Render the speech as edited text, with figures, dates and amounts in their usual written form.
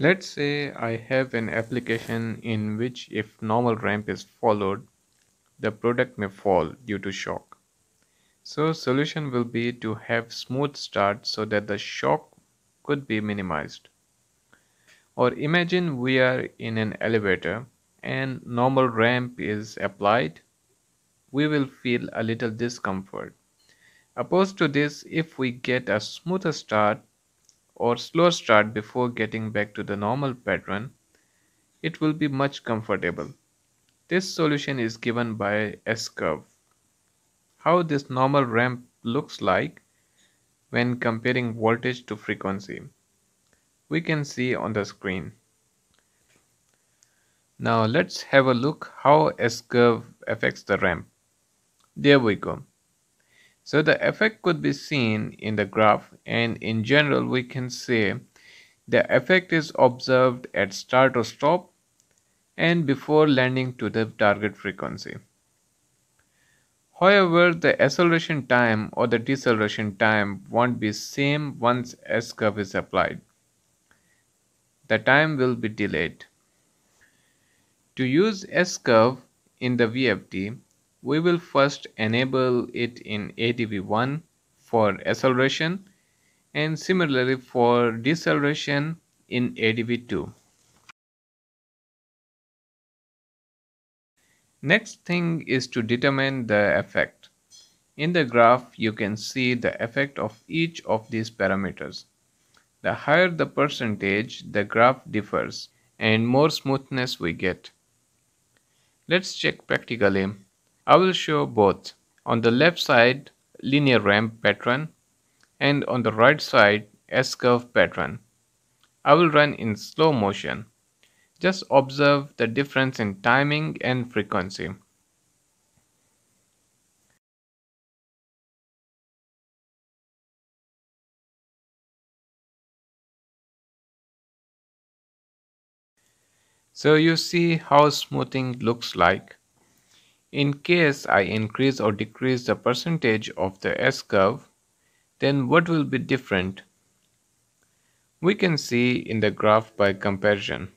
Let's say I have an application in which if normal ramp is followed, the product may fall due to shock. So solution will be to have smooth start so that the shock could be minimized. Or imagine we are in an elevator and normal ramp is applied, we will feel a little discomfort. Opposed to this, if we get a smoother start or slower start before getting back to the normal pattern, it will be much comfortable. This solution is given by S-curve. How this normal ramp looks like when comparing voltage to frequency, we can see on the screen. Now let's have a look how S-curve affects the ramp. There we go. So the effect could be seen in the graph, and in general we can say the effect is observed at start or stop and before landing to the target frequency. However, the acceleration time or the deceleration time won't be same once S-curve is applied. The time will be delayed. To use S-curve in the VFD, we will first enable it in ADV1 for acceleration and similarly for deceleration in ADV2. Next thing is to determine the effect. In the graph, you can see the effect of each of these parameters. The higher the percentage, the graph differs and more smoothness we get. Let's check practically. I will show both. On the left side, linear ramp pattern, and on the right side, S-curve pattern. I will run in slow motion. Just observe the difference in timing and frequency. So you see how smoothing looks like. In case I increase or decrease the percentage of the S-curve, then what will be different? We can see in the graph by comparison.